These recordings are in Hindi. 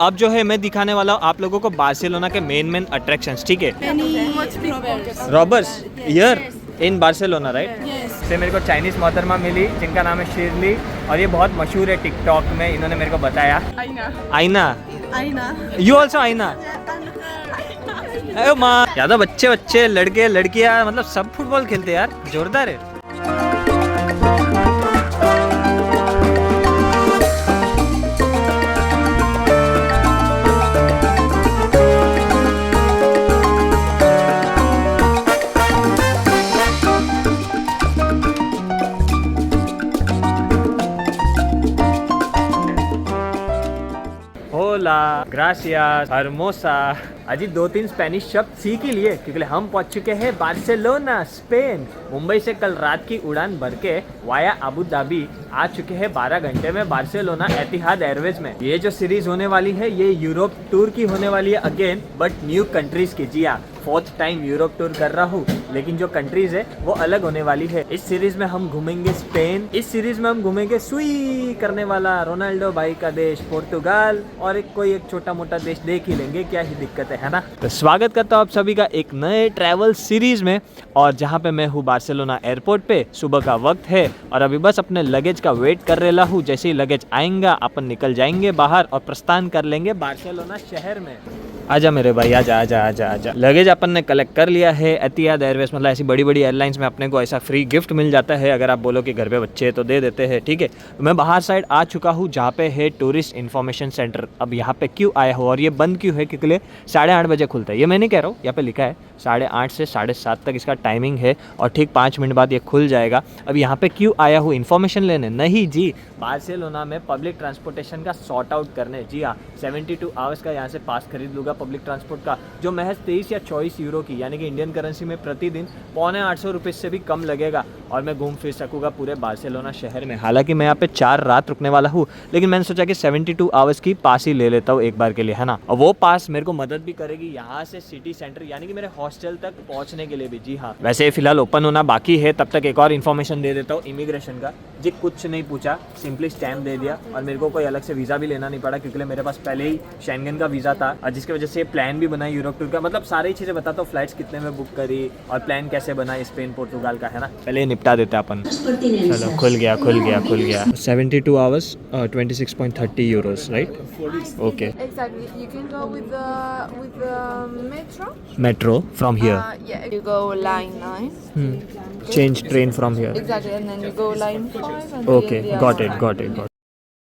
अब जो है मैं दिखाने वाला हूँ आप लोगों को बार्सिलोना के मेन अट्रैक्शंस, ठीक है। Robbers here in Barcelona, right. से मेरे को चाइनीज मोहतरमा मिली जिनका नाम है शिरली, और ये बहुत मशहूर है टिकटॉक में, इन्होंने मेरे को बताया। आईना यू ऑल्सो आईना। माँ ज्यादा बच्चे लड़के लड़कियाँ मतलब सब फुटबॉल खेलते यार, जोरदार है। होला, ग्रासियास, हर्मोसा, अजी 2-3 स्पेनिश शब्द सीख ही लिए क्योंकि हम पहुंच चुके हैं बार्सिलोना, स्पेन। मुंबई से कल रात की उड़ान भर के वाया अबू धाबी आ चुके हैं 12 घंटे में बार्सिलोना एतिहाद एयरवेज में। ये जो सीरीज होने वाली है ये यूरोप टूर की होने वाली है अगेन, बट न्यू कंट्रीज की। जी हाँ, 4th टाइम यूरोप टूर कर रहा हूँ, लेकिन जो कंट्रीज है वो अलग होने वाली है। इस सीरीज में हम घूमेंगे स्पेन, इस सीरीज में हम घूमेंगे सुई करने वाला रोनाल्डो भाई का देश पोर्तुगाल, और कोई एक छोटा मोटा देश देख ही लेंगे, क्या ही दिक्कत है ना। तो स्वागत करता हूँ आप सभी का एक नए ट्रैवल सीरीज में, और जहाँ पे मैं हूँ बार्सिलोना एयरपोर्ट पे। सुबह का वक्त है और अभी बस अपने लगेज का वेट कर रहा हूँ। जैसे ही लगेज आएगा अपन निकल जाएंगे बाहर और प्रस्थान कर लेंगे बार्सिलोना शहर में। आजा मेरे भाई, आजा आजा आजा आजा। लगेज अपन ने कलेक्ट कर लिया है एतिहाद एयरवेज, मतलब ऐसी बड़ी बड़ी एयरलाइंस में अपने को ऐसा फ्री गिफ्ट मिल जाता है अगर आप बोलो कि घर पे बच्चे है तो दे देते हैं, ठीक है। मैं बाहर साइड आ चुका हूँ जहाँ पे है टूरिस्ट इन्फॉर्मेशन सेंटर। अब यहाँ पे क्यों आया हूँ और ये बंद क्यों है, क्योंकि 8:30 बजे खुलता है। ये मैं नहीं कह रहा हूँ, यहाँ पे लिखा है 8:30 से 7:30 तक इसका टाइमिंग है, और ठीक 5 मिनट बाद ये खुल जाएगा। अब यहाँ पे क्यों आया हूँ, इन्फॉर्मेशन लेने नहीं जी, बार्सिलोना में पब्लिक ट्रांसपोर्टेशन का सॉर्ट आउट करने। जी हाँ, 72 आवर्स का यहाँ से पास खरीद लूँगा पब्लिक ट्रांसपोर्ट का, जो महज 23 या 24 यूरो की, यानी कि इंडियन करेंसी में प्रतिदिन 850 रुपये से भी कम लगेगा, और मैं घूम फिर सकूँगा पूरे बार्सिलोना शहर में। हालांकि मैं यहाँ पे 4 रात रुकने वाला हूँ, लेकिन मैंने सोचा कि 72 आवर्स की पास ही ले लेता हूँ एक बार के लिए, है ना। और वो पास मेरे को मदद भी करेगी यहाँ से सिटी सेंटर यानी कि मेरे हॉस्टल तक पहुँचने के लिए भी। जी हाँ, वैसे फिलहाल ओपन होना बाकी है, तब तक एक और इन्फॉर्मेशन दे देता हूँ इमिग्रेशन का। जी कुछ नहीं पूछा, सिंपली स्टैम्प दे दिया, और मेरे को कोई अलग से वीज़ा भी लेना नहीं पड़ा क्योंकि मेरे पास पहले ही शेंगन का वीज़ा था, और जिसकी वजह से प्लान भी बना यूरोप टूर का। मतलब सारी चीज़ें बताता हूँ, फ्लाइट्स कितने में बुक करी और प्लान कैसे बना स्पेन पोर्तुगाल का, है ना। पहले निपटा देते अपन। चलो खुल गया 72 hours 26.30 Euros, right. Okay, Exactly. You can go with the metro from here. Yeah, you go line 9. Change train from here. Exactly, and then you go line 5. And Okay, got it.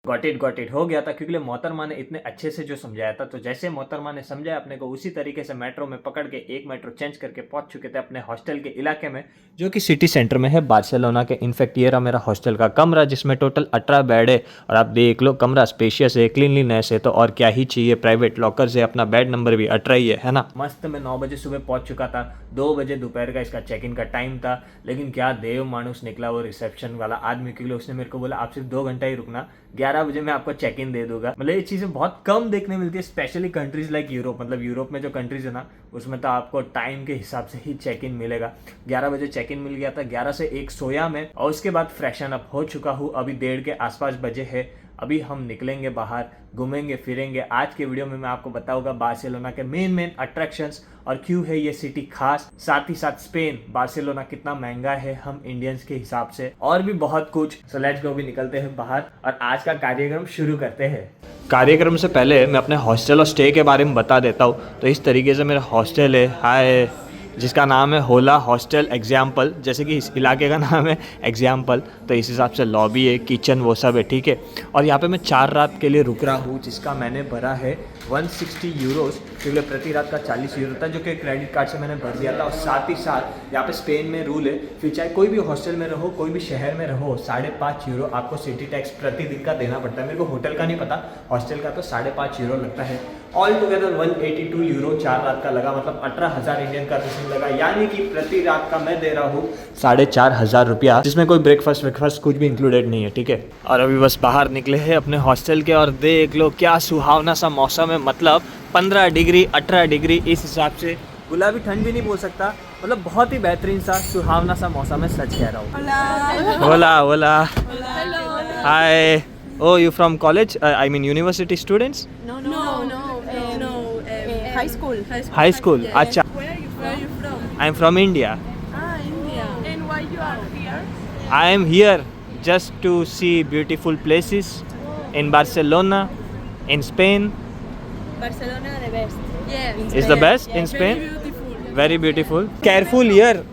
Got it हो गया था, क्योंकि मोहतरमा ने इतने अच्छे से जो समझाया था, तो जैसे मोहतरमा ने समझाया अपने को उसी तरीके से मेट्रो में पकड़ के एक मेट्रो चेंज करके पहुंच चुके थे अपने हॉस्टल के इलाके में, जो कि सिटी सेंटर में है बार्सिलोना के। इनफैक्ट ये रहा मेरा हॉस्टल का कमरा, जिसमें टोटल 18 बेड है, और आप देख लो कमरा स्पेशियस है, क्लीनलीनेस है, तो और क्या ही चाहिए। प्राइवेट लॉकर से अपना बेड नंबर भी 18 ही है ना। मस्त मैं 9 बजे सुबह पहुंच चुका था, 2 बजे दोपहर का इसका चेक इन का टाइम था, लेकिन क्या देव मानुस निकला वो रिसेप्शन वाला आदमी, के लिए उसने मेरे को बोला आप सिर्फ 2 घंटा ही रुकना, 11 बजे मैं आपको चेक इन दे दूंगा। मतलब ये चीज़ें बहुत कम देखने मिलती है, स्पेशली कंट्रीज लाइक यूरोप। मतलब यूरोप में जो कंट्रीज है ना, उसमें तो आपको टाइम के हिसाब से ही चेक इन मिलेगा। 11 बजे चेक इन मिल गया था, 11 से 1 सोया मैं, और उसके बाद फ्रेशन अप हो चुका हूँ। अभी 1:30 के आसपास बजे है, अभी हम निकलेंगे बाहर, घूमेंगे फिरेंगे। आज के वीडियो में मैं आपको बताऊंगा बार्सिलोना के मेन अट्रैक्शंस और क्यों है ये सिटी खास, साथ ही साथ स्पेन, बार्सिलोना कितना महंगा है हम इंडियंस के हिसाब से, और भी बहुत कुछ। सो लेट्स गो, भी निकलते हैं बाहर और आज का कार्यक्रम शुरू करते हैं। कार्यक्रम से पहले मैं अपने हॉस्टल और स्टे के बारे में बता देता हूँ। तो इस तरीके से मेरा हॉस्टल है, हाय, जिसका नाम है होला हॉस्टल एग्जाम्पल, जैसे कि इस इलाके का नाम है एग्जाम्पल, तो इस हिसाब से लॉबी है, किचन, वो सब है, ठीक है। और यहाँ पे मैं 4 रात के लिए रुक रहा हूँ, जिसका मैंने भरा है 160 यूरोस, क्योंकि प्रति रात का 40 यूरो था, जो कि क्रेडिट कार्ड से मैंने भर दिया था। और साथ ही साथ यहाँ पे स्पेन में रूल है, फिर चाहे कोई भी हॉस्टल में रहो, कोई भी शहर में रहो, 5.5 यूरो आपको सिटी टैक्स प्रतिदिन का देना पड़ता है। मेरे को होटल का नहीं पता, हॉस्टल का तो 5.5 यूरो लगता है। ऑल टुगेदर 182 यूरो 4 रात का लगा, मतलब 18,000 इंडियन करेंसी लगा, यानी कि प्रति रात का मैं दे रहा हूँ 4,500 रुपया, जिसमें कोई ब्रेकफास्ट कुछ भी इंक्लूडेड नहीं है, ठीक है। और अभी बस बाहर निकले हैं अपने हॉस्टल के, और देख लो क्या सुहावना सा मौसम है, मतलब 15 डिग्री 18 डिग्री इस हिसाब से, गुलाबी ठंड भी नहीं बोल सकता, मतलब बहुत ही बेहतरीन सा सुहावना सा मौसम है, सच कह रहा हूँ। होला हाय, Oh, you from college? I mean university students? No. High school. High school. Acha. Where are you from? I'm from India. India. And why you are here? I am here just to see beautiful places in Barcelona, in Spain. Barcelona the best. Yes. Is the best in Spain? Beautiful. Very beautiful. Careful here.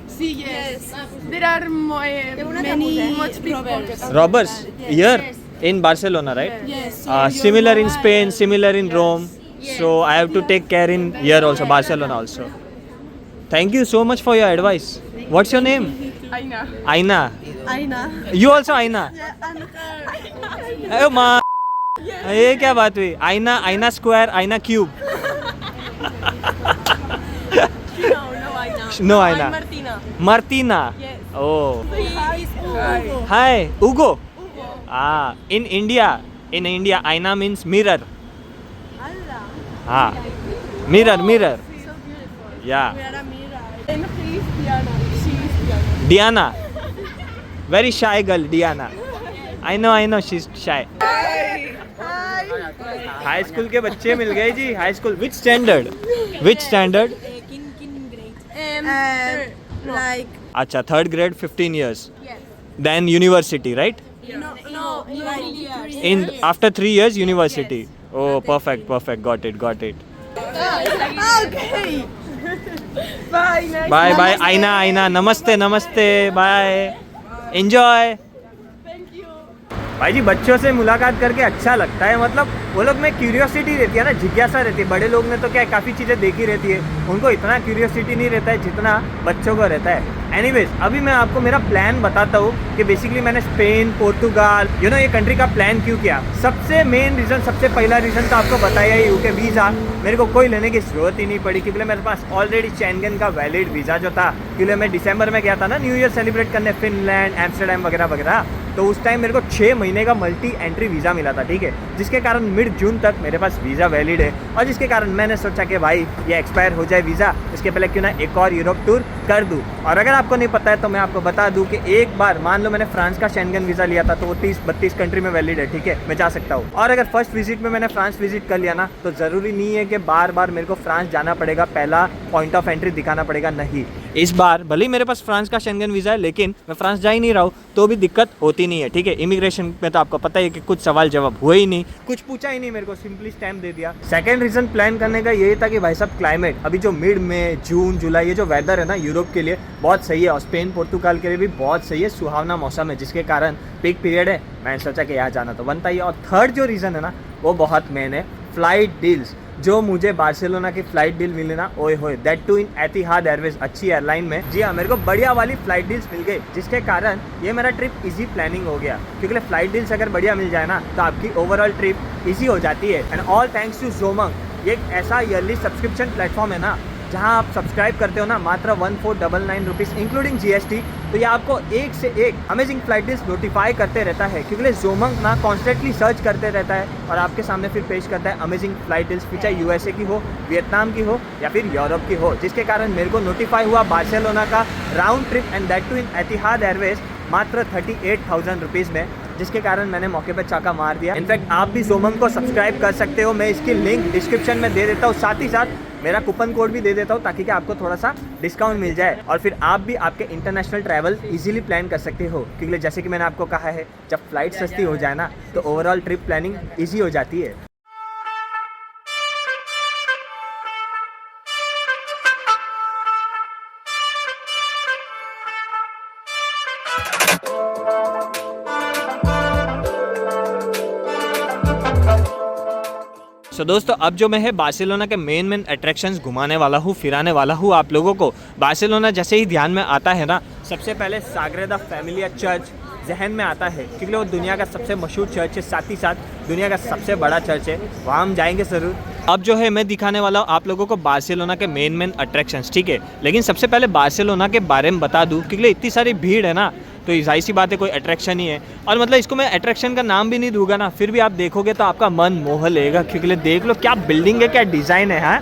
See, yes. There are much people. Robbers here in Barcelona, right? Yes. Similar in Spain, similar in Rome. So I have to take care in here also, Barcelona also. Thank you so much for your advice. What's your name? Aina. Aina. Aina. You also Aina? Oh ma. ये क्या बात हुई? आईना, आईना स्क्वायर, आईना cube. No, Aina. No Aina. I'm Martina. Martina. Yes. Oh. Hi, Ugo. Hi, Ugo. In India, Aina means mirror. Mirror. Yeah. We are a mirror. And he is Diana. She is Diana. Diana. Very shy girl, Diana. I know, she's shy. High school के बच्चे मिल गए जी. High school. Which standard? Like अच्छा, third grade, 15 years. Then university, right? no, In after 3 years, university. Oh, perfect. Got it. Okay. Bye. Nice. Bye. Aina. Namaste. Bye. Enjoy. Thank you. भाई जी, बच्चों से मुलाकात करके अच्छा लगता है. मतलब वो लोग में क्यूरियोसिटी रहती है ना, जिज्ञासा रहती है. बड़े लोग ने तो क्या काफ़ी चीज़ें देखी रहती है, उनको इतना क्यूरियोसिटी नहीं रहता है जितना बच्चों को रहता है. एनीवेज, अभी मैं आपको मेरा प्लान बताता हूँ कि बेसिकली मैंने स्पेन, पोर्तुगाल, ये कंट्री का प्लान क्यों किया. सबसे मेन रीज़न, सबसे पहला रीज़न तो आपको बताया ही हूँ कि वीज़ा मेरे को कोई लेने की ज़रूरत ही नहीं पड़ी, क्योंकि मेरे पास ऑलरेडी शेंगन का वैलिड वीज़ा जो था, क्योंकि मैं दिसंबर में गया था ना न्यू ईयर सेलिब्रेट करने फिनलैंड, एम्स्टर्डम वगैरह. तो उस टाइम मेरे को 6 महीने का मल्टी एंट्री वीज़ा मिला था, ठीक है, जिसके कारण मिड जून तक मेरे पास वीज़ा वैलिड है. और जिसके कारण मैंने सोचा कि भाई ये एक्सपायर हो जाए वीज़ा, इसके पहले क्यों ना एक और यूरोप टूर कर दूँ. और अगर आपको नहीं पता है तो मैं आपको बता दूँ कि एक बार मान लो मैंने फ्रांस का शेंगन वीज़ा लिया था, तो वो 30-32 कंट्री में वैलिड है, ठीक है, मैं जा सकता हूँ. और अगर फर्स्ट विजिट में मैंने फ्रांस विजिट कर लिया ना, तो ज़रूरी नहीं है कि बार बार मेरे को फ्रांस जाना पड़ेगा, पहला पॉइंट ऑफ एंट्री दिखाना पड़ेगा. नहीं, इस बार भले ही मेरे पास फ्रांस का शेंगन वीज़ा है, लेकिन मैं फ्रांस जा ही नहीं रहा हूँ, तो भी दिक्कत होती नहीं है, ठीक है. इमिग्रेशन में तो आपको पता ही है कि कुछ सवाल जवाब हुए ही नहीं, कुछ पूछा ही नहीं, मेरे को सिंपली स्टैम्प दे दिया. सेकंड रीज़न प्लान करने का यही था कि भाई साहब क्लाइमेट अभी जो मिड में जून जुलाई ये जो वेदर है ना यूरोप के लिए बहुत सही है, और स्पेन पोर्तुगाल के लिए भी बहुत सही है, सुहावना मौसम है, जिसके कारण पीक पीरियड है, मैंने सोचा कि यहाँ जाना तो बनता ही है. और थर्ड जो रीज़न है ना, वो बहुत मेन है, फ्लाइट डील्स. जो मुझे बार्सिलोना की फ़्लाइट डील मिले ना, ओए होए, that too in Etihad Airways, अच्छी एयरलाइन में. जी हाँ, मेरे को बढ़िया वाली फ़्लाइट डील्स मिल गई, जिसके कारण ये मेरा ट्रिप इजी प्लानिंग हो गया. क्योंकि फ़्लाइट डील्स अगर बढ़िया मिल जाए ना, तो आपकी ओवरऑल ट्रिप इजी हो जाती है. And all thanks to Jomang. ये एक ऐसा ईयरली सब्सक्रिप्शन प्लेटफॉर्म है ना, जहाँ आप सब्सक्राइब करते हो ना मात्र 1499 रुपीज़ इंक्लूडिंग GST, तो ये आपको एक से एक अमेजिंग फ्लाइट डील्स नोटिफाई करते रहता है. क्योंकि जोमंग ना कॉन्स्टेंटली सर्च करते रहता है और आपके सामने फिर पेश करता है अमेजिंग फ्लाइट डील्स, फिर चाहे USA की हो, वियतनाम की हो या फिर यूरोप की हो. जिसके कारण मेरे को नोटिफाई हुआ बार्सिलोना का round trip, and that too in Etihad Airways, मात्र 38,000 रुपीज़ में, जिसके कारण मैंने मौके पर चाका मार दिया. इनफैक्ट आप भी जोमंग को सब्सक्राइब कर सकते हो, मैं इसकी लिंक डिस्क्रिप्शन में दे देता हूँ, साथ ही साथ मेरा कूपन कोड भी दे देता हूँ, ताकि कि आपको थोड़ा सा डिस्काउंट मिल जाए और फिर आप भी आपके इंटरनेशनल ट्रैवल इजीली प्लान कर सकते हो. क्योंकि जैसे कि मैंने आपको कहा है, जब फ्लाइट सस्ती हो जाए ना, तो ओवरऑल ट्रिप प्लानिंग ईजी हो जाती है. दोस्तों, अब जो मैं है बार्सिलोना के मेन अट्रैक्शंस घुमाने वाला हूँ, फिराने वाला हूँ आप लोगों को. बार्सिलोना जैसे ही ध्यान में आता है ना, सबसे पहले साग्रेदा फैमिलिया चर्च जहन में आता है, क्योंकि वो दुनिया का सबसे मशहूर चर्च है, साथ ही साथ दुनिया का सबसे बड़ा चर्च है. वहाँ हम जाएंगे ज़रूर. अब जो है मैं दिखाने वाला हूँ आप लोगों को बार्सिलोना के मेन अट्रैक्शंस, ठीक है. लेकिन सबसे पहले बार्सिलोना के बारे में बता दूँ, क्योंकि इतनी सारी भीड़ है ना, तो जाहिर सी बात है कोई अट्रैक्शन ही है. और मतलब इसको मैं अट्रैक्शन का नाम भी नहीं दूंगा ना, फिर भी आप देखोगे तो आपका मन मोह लेगा. क्योंकि देख लो क्या बिल्डिंग है, क्या डिज़ाइन है, हाँ,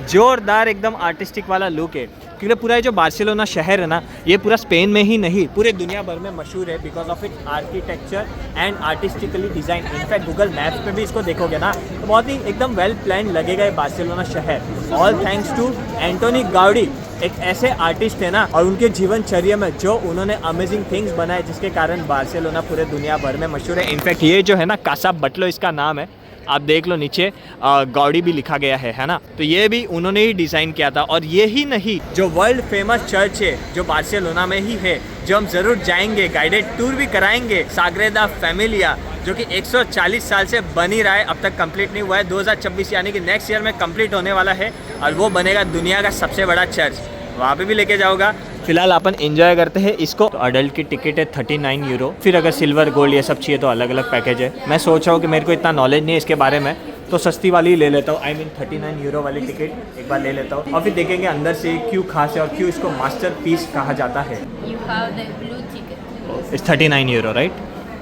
जोरदार एकदम आर्टिस्टिक वाला लुक है. क्योंकि पूरा ये जो बार्सिलोना शहर है ना, ये पूरा स्पेन में ही नहीं पूरे दुनिया भर में मशहूर है because of its architecture and artistically design. In fact Google maps पे भी इसको देखोगे ना तो बहुत ही एकदम वेल प्लान लगेगा ये बार्सिलोना शहर। All thanks to Antoni Gaudi, एक ऐसे आर्टिस्ट है ना, और उनके जीवनचर्या में जो उन्होंने अमेजिंग थिंग्स बनाए जिसके कारण बार्सिलोना पूरे दुनिया भर में मशहूर है। इनफैक्ट ये जो है ना कासा बटलो इसका नाम है, आप देख लो नीचे गाउडी भी लिखा गया है ना, तो ये भी उन्होंने ही डिज़ाइन किया था। और ये ही नहीं, जो वर्ल्ड फेमस चर्च है जो बार्सिलोना में ही है, जो हम ज़रूर जाएंगे, गाइडेड टूर भी कराएंगे, साग्रेदा फैमिलिया, जो कि 140 साल से बन ही रहा है, अब तक कंप्लीट नहीं हुआ है। 2026 यानी कि नेक्स्ट ईयर में कंप्लीट होने वाला है और वो बनेगा दुनिया का सबसे बड़ा चर्च। वहाँ पे भी लेके जाऊँगा। फिलहाल अपन एंजॉय करते हैं इसको। तो अडल्ट की टिकट है 39 यूरो, फिर अगर सिल्वर गोल्ड ये सब चाहिए तो अलग अलग पैकेज है। मैं सोच रहा हूँ कि मेरे को इतना नॉलेज नहीं है इसके बारे में, तो सस्ती वाली ही ले लेता हूँ। आई मीन 39 यूरो वाली टिकट एक बार ले लेता हूँ और फिर देखेंगे अंदर से क्यों खास है और क्यों इसको मास्टरपीस कहा जाता है। You have the blue ticket. It's 39 euro right?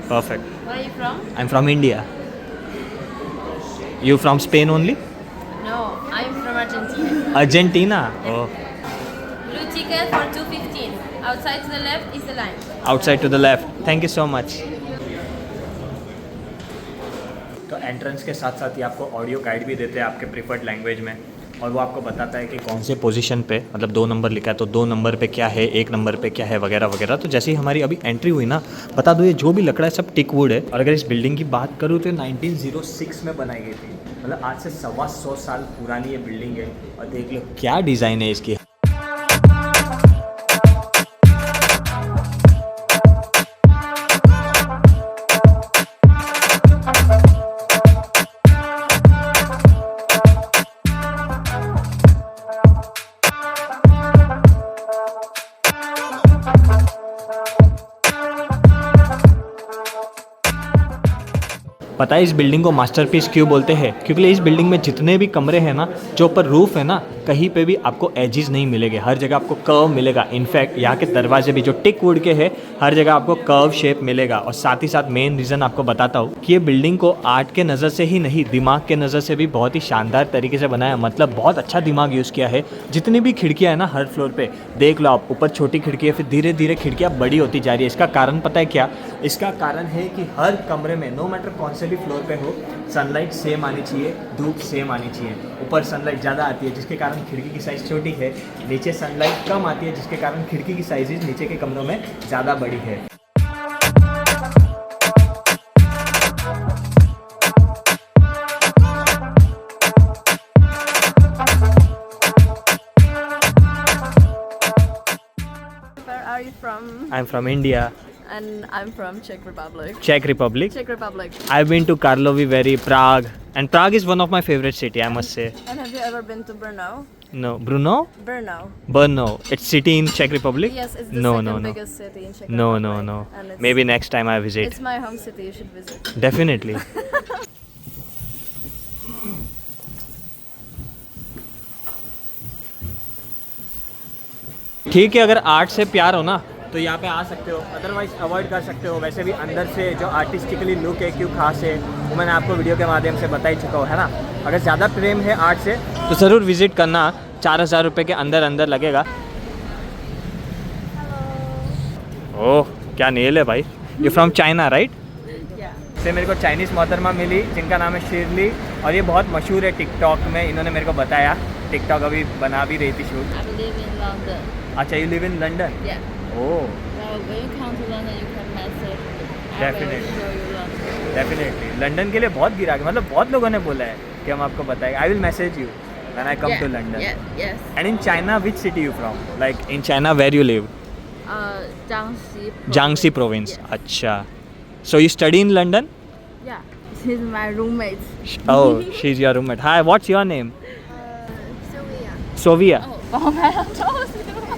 Perfect. Where are you from? I am from India. You from Spain only? No, I'm from Argentina. Argentina? Oh, Blue ticket for 2:15. Outside to the left is the line. Outside to the left. Thank you so much. तो एंट्रेंस के साथ साथ ही आपको ऑडियो गाइड भी देते हैं आपके प्रीफर्ड लैंग्वेज में, और वो आपको बताता है कि कौन से पोजीशन पे, मतलब 2 नंबर लिखा है तो 2 नंबर पे क्या है, 1 नंबर पे क्या है, वगैरह वगैरह। तो जैसे ही हमारी अभी एंट्री हुई ना, बता दो ये जो भी लकड़ा है सब टिक वुड है। और अगर इस बिल्डिंग की बात करूँ तो 1906 में बनाई गई थी, मतलब आज से 125 साल पुरानी ये बिल्डिंग है। और देख लो क्या डिज़ाइन है इसकी। पता है इस बिल्डिंग को मास्टरपीस क्यों बोलते हैं? क्योंकि इस बिल्डिंग में जितने भी कमरे हैं ना, जो ऊपर रूफ है ना, कहीं पे भी आपको एजिस नहीं मिलेंगे, हर जगह आपको कर्व मिलेगा। इनफैक्ट यहाँ के दरवाजे भी जो टिक वुड के हैं, हर जगह आपको कर्व शेप मिलेगा। और साथ ही साथ मेन रीज़न आपको बताता हूँ कि ये बिल्डिंग को आर्ट के नज़र से ही नहीं, दिमाग के नज़र से भी बहुत ही शानदार तरीके से बनाया, मतलब बहुत अच्छा दिमाग यूज़ किया है। जितनी भी खिड़कियाँ हैं ना हर फ्लोर पर, देख लो आप, ऊपर छोटी खिड़की है, फिर धीरे धीरे खिड़कियाँ बड़ी होती जा रही है। इसका कारण पता है क्या? इसका कारण है कि हर कमरे में, नो मैटर कौन से भी फ्लोर पे हो, सनलाइट सेम आनी चाहिए, धूप सेम आनी चाहिए। ऊपर सनलाइट ज़्यादा आती है जिसके कारण खिड़की की साइज़ छोटी है, नीचे सनलाइट कम आती है जिसके कारण खिड़की की साइज़ नीचे के कमरों में ज़्यादा बड़ी है। Where are you from? I am from India. And I'm from Czech Republic. Czech Republic? Czech Republic. I've been to Karlovy Vary, Prague, and Prague is one of my favorite city, I must say. And have you ever been to Brno? No, Brno? Brno. Brno. It's city in Czech Republic? Yes, it's the No, second no, no. biggest city in Czech No, Republic. no, no. And it's, Maybe next time I visit. It's my home city. You should visit. Definitely. ठीक है, अगर आर्ट से प्यार हो ना तो यहाँ पे आ सकते हो, अदरवाइज अवॉइड कर सकते हो। वैसे भी अंदर से जो आर्टिस्टिकली लुक है क्यों खास है वो मैंने आपको वीडियो के माध्यम से बता ही चुका हूँ, है ना। अगर ज़्यादा प्रेम है आर्ट से तो ज़रूर विजिट करना। 4000 रुपये के अंदर अंदर लगेगा। ओह क्या नेल है भाई। You from China right? से मेरे को चाइनीज़ मोहतरमा मिली जिनका नाम है शिरली, और ये बहुत मशहूर है टिकटॉक में। इन्होंने मेरे को बताया, टिकटॉक अभी बना भी रही थी shoot. I live in London. अच्छा, you live in London? Yeah. Oh Well, when you come to London, you can message me. I Definitely. will show you London. Definitely. London के लिए बहुत गिरा है, मतलब बहुत लोगों ने बोला है कि हम आपको बताएंगे। I will message you when I come to London. Yes. And in China which city you from? Like in China where you live? Jiangxi. Jiangxi province. अच्छा, so you study in London? Yeah. She's my roommate. Oh, she's your roommate. Hi, what's your name? Sylvia. Sovia. 帮我拍张照行吗？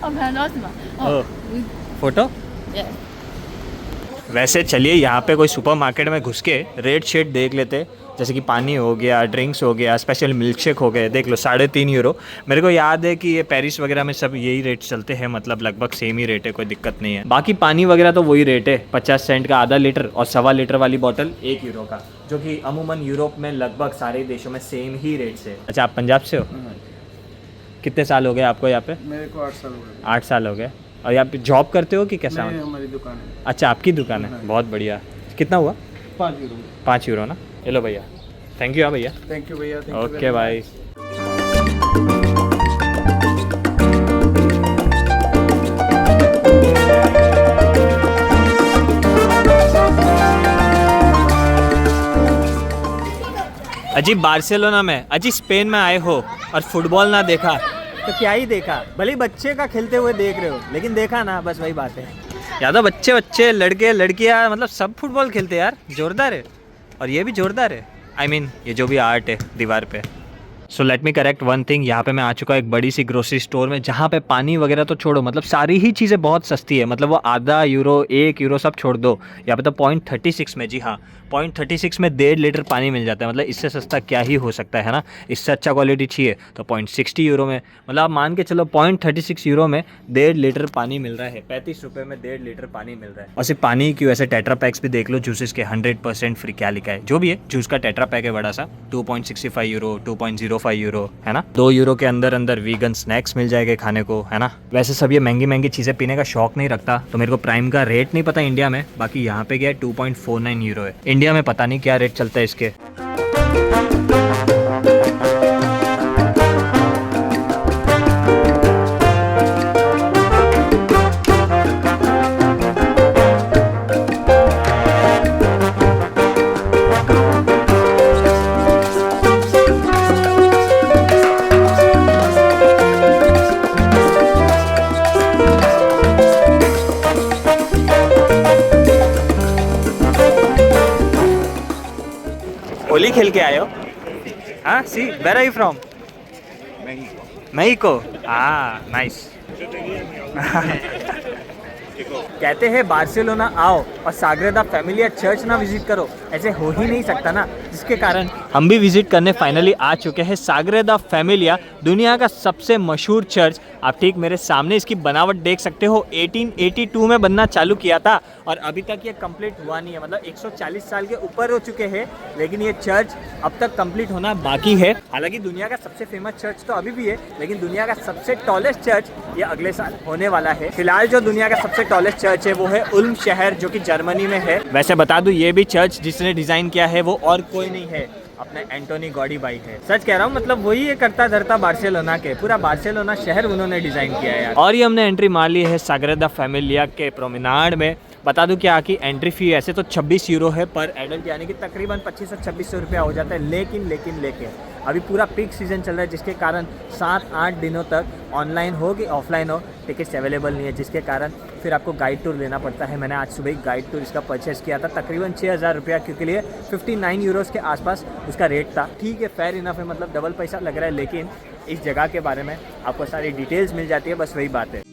我拍张照行吗？ Oh, photo? Yes. वैसे चलिए यहाँ पे कोई सुपरमार्केट में घुस के रेट शेट देख लेते, जैसे कि पानी हो गया, ड्रिंक्स हो गया, स्पेशल मिल्क शेक हो गए। देख लो 3.5 यूरो। मेरे को याद है कि ये पेरिस वगैरह में सब यही रेट चलते हैं, मतलब लगभग सेम ही रेट है, कोई दिक्कत नहीं है। बाकी पानी वगैरह तो वही रेट है, 50 सेंट का आधा लीटर और 1.25 लीटर वाली बोतल 1 यूरो का, जो कि अमूमन यूरोप में लगभग सारे देशों में सेम ही रेट से। अच्छा, आप पंजाब से हो? कितने साल हो गए आपको यहाँ पे? मेरे को 8 साल हो गए। 8 साल हो गए। और यहाँ पे जॉब करते हो कि कैसा? नहीं, हमारी दुकान है। अच्छा, आपकी दुकान है, बहुत बढ़िया। कितना हुआ? 5 यूरो। 5 यूरो ना। ये लो भैया, थैंक यू। हाँ भैया, थैंक यू भैया। thank you ओके very भाई। अजी बार्सिलोना में, अजी स्पेन में आए हो और फुटबॉल ना देखा तो क्या ही देखा? भले ही बच्चे का खेलते हुए देख रहे हो, लेकिन देखा ना, बस वही बात है। या तो बच्चे लड़के लड़कियां मतलब सब फुटबॉल खेलते हैं यार, जोरदार है। और ये भी जोरदार है, I mean, ये जो भी आर्ट है दीवार पे। So let me correct one thing, यहाँ पे मैं आ चुका हूँ एक बड़ी सी ग्रोसरी स्टोर में, जहाँ पे पानी वगैरह तो छोड़ो, मतलब सारी ही चीज़ें बहुत सस्ती है। मतलब वो आधा यूरो 1 यूरो सब छोड़ दो, यहाँ पे तो 0.36 में, जी हाँ 0.36 में 1.5 लीटर पानी मिल जाता है। मतलब इससे सस्ता क्या ही हो सकता है ना। इससे अच्छा क्वालिटी चाहिए तो 0.60 यूरो में, मतलब आप मान के चलो 0.36 यूरो में 1.5 लीटर पानी मिल रहा है। 35 रुपये में 1.5 लीटर पानी मिल रहा है। और सिर्फ पानी क्यों, ऐसे टेट्रा पैक्स भी देख लो जूसेस के, 100% फ्री, क्या लिखा है जो भी है, जूस का टेट्रा पैक है बड़ा सा, 2.65 यूरो, 2.05 यूरो है ना। 2 यूरो के अंदर अंदर वीगन स्नैक्स मिल जाएंगे खाने को, है ना। वैसे सब ये महंगी चीज़ें पीने का शौक नहीं रखता, तो मेरे को प्राइम का रेट नहीं पता इंडिया में, बाकी यहाँ पे गया 2.49 यूरो है। इंडिया में पता नहीं क्या रेट चलता है इसके। होली खेल के आए हो? हाँ, see where are you from? Mexico. हाँ, नाइस। कहते हैं बार्सिलोना आओ और साग्रेदा फैमिलिया चर्च ना विजिट करो, ऐसे हो ही नहीं सकता ना। जिसके कारण हम भी विजिट करने फाइनली आ चुके हैं साग्रेदा फैमिलिया, दुनिया का सबसे मशहूर चर्च। आप ठीक मेरे सामने इसकी बनावट देख सकते हो। 1882 में बनना चालू किया था और अभी तक ये कंप्लीट हुआ नहीं है। मतलब 140 साल के ऊपर हो चुके हैं, लेकिन ये चर्च अब तक कंप्लीट होना बाकी है। हालांकि दुनिया का सबसे फेमस चर्च तो अभी भी है, लेकिन दुनिया का सबसे टॉलेस्ट चर्च ये अगले साल होने वाला है। फिलहाल जो दुनिया का सबसे टॉलेस्ट चर्च है वो है उल्म शहर, जो कि जर्मनी में है। वैसे बता दूं, ये भी चर्च जिसने डिजाइन किया है वो और कोई नहीं है, अपने एंटोनी गॉडी बाई है। सच कह रहा हूँ, मतलब वही ये करता धरता बार्सिलोना के, पूरा बार्सिलोना शहर उन्होंने डिजाइन किया है यार। और ये हमने एंट्री मार ली है साग्रेदा फैमिलिया के प्रोमेनाड में। बता दूं क्या कि एंट्री फी ऐसे तो 26 यूरो है पर एडल्ट, यानी कि तकरीबन 2500-2600 रुपया हो जाता है। लेकिन अभी पूरा पीक सीजन चल रहा है, जिसके कारण 7-8 दिनों तक ऑनलाइन हो कि ऑफलाइन हो टिकट्स अवेलेबल नहीं है, जिसके कारण फिर आपको गाइड टूर लेना पड़ता है। मैंने आज सुबह गाइड टूर इसका परचेस किया था, तकरीबन 6000 रुपया, क्योंकि लिए 59 यूरोज़ के आसपास उसका रेट था। ठीक है, फेयर इनफ है, मतलब डबल पैसा लग रहा है, लेकिन इस जगह के बारे में आपको सारी डिटेल्स मिल जाती है, बस वही बात है।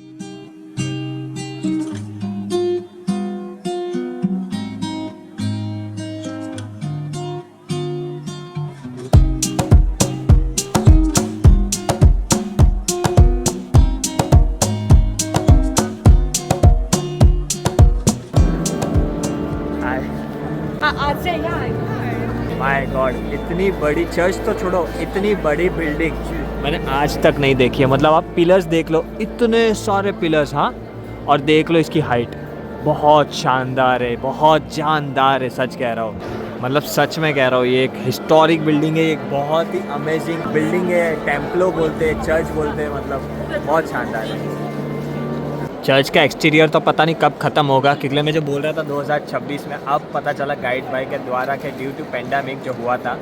माय गॉड, इतनी बड़ी चर्च तो छोड़ो, इतनी बड़ी बिल्डिंग मैंने आज तक नहीं देखी है। मतलब आप पिलर्स देख लो, इतने सारे पिलर्स, हाँ, और देख लो इसकी हाइट, बहुत शानदार है, बहुत जानदार है। सच कह रहा हूँ, मतलब सच में कह रहा हूँ, ये एक हिस्टोरिक बिल्डिंग है, एक बहुत ही अमेजिंग बिल्डिंग है। टेम्पलो बोलते हैं, चर्च बोलते हैं, मतलब बहुत शानदार है। चर्च का एक्सटीरियर तो पता नहीं कब ख़त्म होगा, क्योंकि मैं जो बोल रहा था 2026 में, अब पता चला गाइड बाई के द्वारा के ड्यू टू पेंडेमिक जो हुआ था,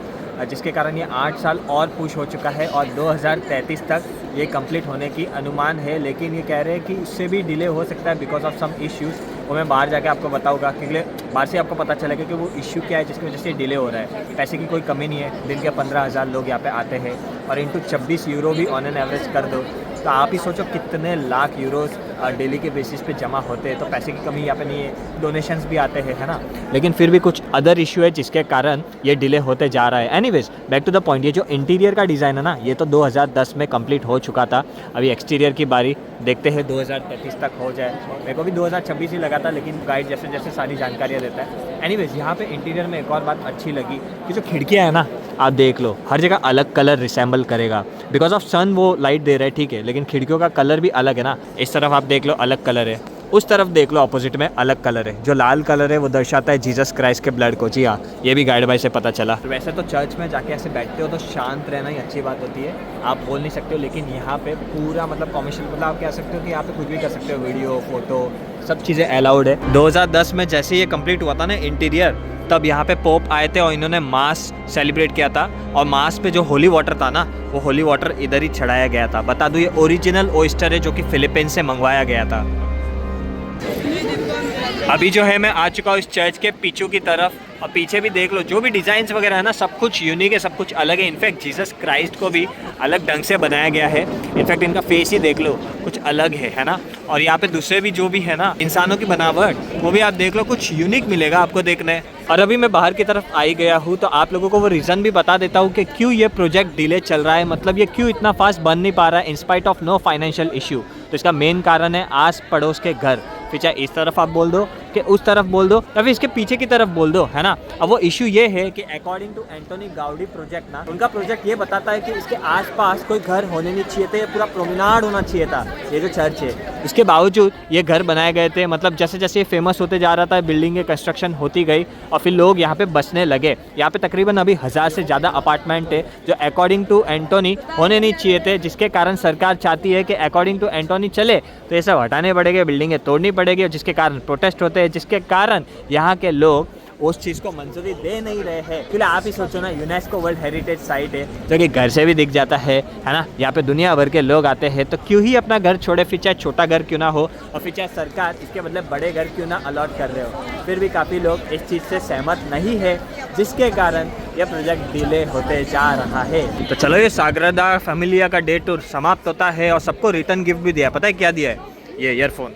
जिसके कारण ये 8 साल और पुश हो चुका है और 2033 तक ये कंप्लीट होने की अनुमान है। लेकिन ये कह रहे हैं कि इससे भी डिले हो सकता है बिकॉज ऑफ सम इश्यूज़, वो मैं बाहर जाके आपको बताऊंगा, क्योंकि बाहर से आपको पता चलेगा कि वो इश्यू क्या है जिसकी वजह से डिले हो रहा है। पैसे की कोई कमी नहीं है, दिन के 15,000 लोग यहाँ पे आते हैं और इंटू 26 यूरो भी ऑन एन एवरेज कर दो तो आप ही सोचो कितने लाख यूरोज़ डेली के बेसिस पे जमा होते हैं, तो पैसे की कमी यहाँ पे नहीं है, डोनेशंस भी आते हैं, है ना। लेकिन फिर भी कुछ अदर इशू है जिसके कारण ये डिले होते जा रहा है। Anyways back to the point, ये जो इंटीरियर का डिज़ाइन है ना, ये तो 2010 में कंप्लीट हो चुका था। अभी एक्सटीरियर की बारी, देखते हैं 2033 तक हो जाए। मेरे को भी 2026 ही लगा था, लेकिन गाइड जैसे जैसे सारी जानकारियाँ देता है। एनीवेज यहाँ पे इंटीरियर में एक और बात अच्छी लगी कि जो खिड़कियाँ है ना, आप देख लो हर जगह अलग कलर रिसेंबल करेगा, बिकॉज ऑफ सन वो लाइट दे रहा है, ठीक है, लेकिन खिड़कियों का कलर भी अलग है ना। इस तरफ आप देख लो अलग कलर है, उस तरफ देख लो अपोजिट में अलग कलर है। जो लाल कलर है वो दर्शाता है जीसस क्राइस्ट के ब्लड को। जी हाँ, ये भी गाइड भाई से पता चला। तो वैसे तो चर्च में जाके ऐसे बैठते हो तो शांत रहना ही अच्छी बात होती है, आप बोल नहीं सकते हो, लेकिन यहाँ पे पूरा मतलब कॉमर्शियल, मतलब आप कह सकते हो कि यहाँ पे कुछ भी कर सकते हो, वीडियो फोटो सब चीज़ें अलाउड है। 2010 में जैसे ये कंप्लीट हुआ था ना इंटीरियर, तब यहाँ पे पोप आए थे और इन्होंने मास सेलिब्रेट किया था, और मास पे जो होली वाटर था ना, वो होली वाटर इधर ही चढ़ाया गया था। बता दूँ ये ओरिजिनल ओइस्टर है जो कि फिलीपींस से मंगवाया गया था। अभी जो है मैं आ चुका हूँ इस चर्च के पीछू की तरफ, और पीछे भी देख लो जो भी डिज़ाइंस वगैरह है ना, सब कुछ यूनिक है, सब कुछ अलग है। इनफैक्ट जीसस क्राइस्ट को भी अलग ढंग से बनाया गया है। इनफैक्ट इनका फेस ही देख लो कुछ अलग है ना। और यहाँ पे दूसरे भी जो भी है ना इंसानों की बनावट, वो भी आप देख लो, कुछ यूनिक मिलेगा आपको देखने। और अभी मैं बाहर की तरफ आई गया हूँ, तो आप लोगों को वो रीज़न भी बता देता हूँ कि क्यों ये प्रोजेक्ट डिले चल रहा है, मतलब ये क्यों इतना फास्ट बन नहीं पा रहा है in spite of no financial issue. तो इसका मेन कारण है आस पड़ोस के घर, फिर चाहे इस तरफ आप बोल दो कि उस तरफ बोल दो या फिर इसके पीछे की तरफ बोल दो, है ना। अब वो इशू ये है कि according to Antoni Gaudi project ना, उनका प्रोजेक्ट ये बताता है कि इसके आसपास कोई घर होने नहीं चाहिए थे, पूरा प्रोमेनाड होना चाहिए था ये जो चर्च है। इसके बावजूद ये घर बनाए गए थे, मतलब जैसे जैसे ये फेमस होते जा रहा था, बिल्डिंग की कंस्ट्रक्शन होती गई और फिर लोग यहाँ पे बसने लगे। यहाँ पे तकरीबन अभी 1000 से ज़्यादा अपार्टमेंट है जो अकॉर्डिंग टू एंटोनी होने नहीं चाहिए थे, जिसके कारण सरकार चाहती है कि अकॉर्डिंग टू एंटोनी चले तो ये सब हटाने पड़ेंगे, बिल्डिंगें तोड़नी पड़ेगी, और जिसके कारण प्रोटेस्ट होते हैं, जिसके कारण यहाँ के लोग उस चीज़ को मंजूरी दे नहीं रहे हैं। क्योंकि आप ही सोचो ना, यूनेस्को वर्ल्ड हेरिटेज साइट है जो कि घर से भी दिख जाता है ना। यहाँ पे दुनिया भर के लोग आते हैं, तो क्यों ही अपना घर छोड़े, फिर चाहे छोटा घर क्यों ना हो और फिर चाहे सरकार इसके बदले बड़े घर क्यों ना अलॉट कर रहे हो। फिर भी काफ़ी लोग इस चीज़ से सहमत नहीं है, जिसके कारण यह प्रोजेक्ट डिले होते जा रहा है। तो चलो, ये साग्रादा फैमिलिया का डे टूर समाप्त होता है और सबको रिटर्न गिफ्ट भी दिया। पता है क्या दिया है? ये ईयरफोन।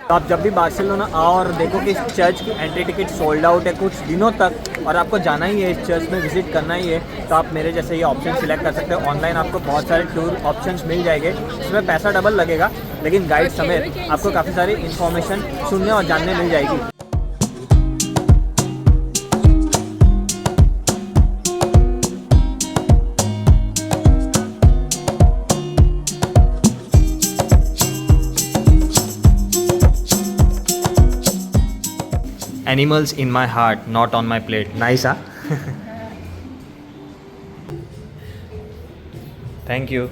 तो आप जब भी बार्सिलोना आओ और देखो कि इस चर्च की एंट्री टिकट सोल्ड आउट है कुछ दिनों तक, और आपको जाना ही है इस चर्च में, विजिट करना ही है, तो आप मेरे जैसे ये ऑप्शन सिलेक्ट कर सकते हो। ऑनलाइन आपको बहुत सारे टूर ऑप्शंस मिल जाएंगे, इसमें पैसा डबल लगेगा, लेकिन गाइड समेत आपको काफ़ी सारी इन्फॉर्मेशन सुनने और जानने मिल जाएगी। Animals in my heart, not on my plate. Nice, huh? Thank you.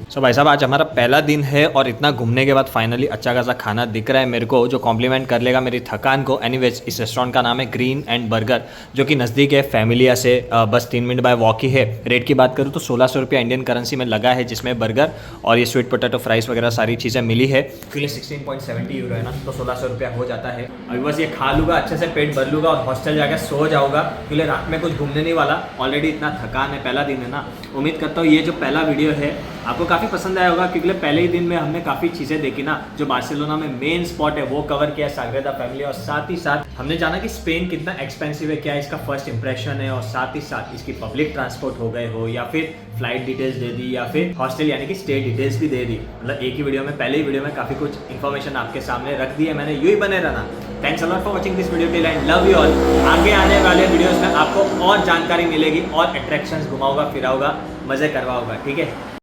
सो भाई साहब, आज हमारा पहला दिन है और इतना घूमने के बाद फाइनली अच्छा खासा खाना दिख रहा है मेरे को, जो कॉम्प्लीमेंट कर लेगा मेरी थकान को। एनीवेज, इस रेस्टोरेंट का नाम है ग्रीन एंड बर्गर, जो कि नज़दीक है फैमिलिया से, बस 3 मिनट बाय वॉक ही है। रेट की बात करूँ तो 1600 रुपया इंडियन करेंसी में लगा है, जिसमें बर्गर और ये स्वीट पोटैटो फ्राइज़ वगैरह सारी चीज़ें मिली है। क्योंकि 16.70 यूरो है ना, तो 1600 रुपया हो जाता है। अभी बस ये खा लूँगा, अच्छे से पेट भर लूँगा और हॉस्टल जाकर सो जाऊँगा, क्योंकि रात में कुछ घूमने नहीं वाला। ऑलरेडी इतना थकान है, पहला दिन है ना। उम्मीद करता हूँ ये जो पहला वीडियो है आपको काफ़ी पसंद आया होगा, क्योंकि पहले ही दिन में हमने काफ़ी चीज़ें देखी ना। जो बार्सिलोना में मेन स्पॉट है वो कवर किया, साग्रादा फैमिलिया, और साथ ही साथ हमने जाना कि स्पेन कितना एक्सपेंसिव है, क्या इसका फर्स्ट इंप्रेशन है, और साथ ही साथ इसकी पब्लिक ट्रांसपोर्ट हो गए हो, या फिर फ्लाइट डिटेल्स दे दी, या फिर हॉस्टल यानी कि स्टे डिटेल्स भी दे दी। मतलब एक ही वीडियो में, पहले ही वीडियो में काफ़ी कुछ इन्फॉर्मेशन आपके सामने रख दी है मैंने। यूँ ही बने रहना। Thanks a lot for watching this video till and love you all. आगे आने वाले वीडियोज़ में आपको और जानकारी मिलेगी और अट्रैक्शंस घुमाऊंगा, फिराऊंगा, मज़े करवाऊंगा, ठीक है।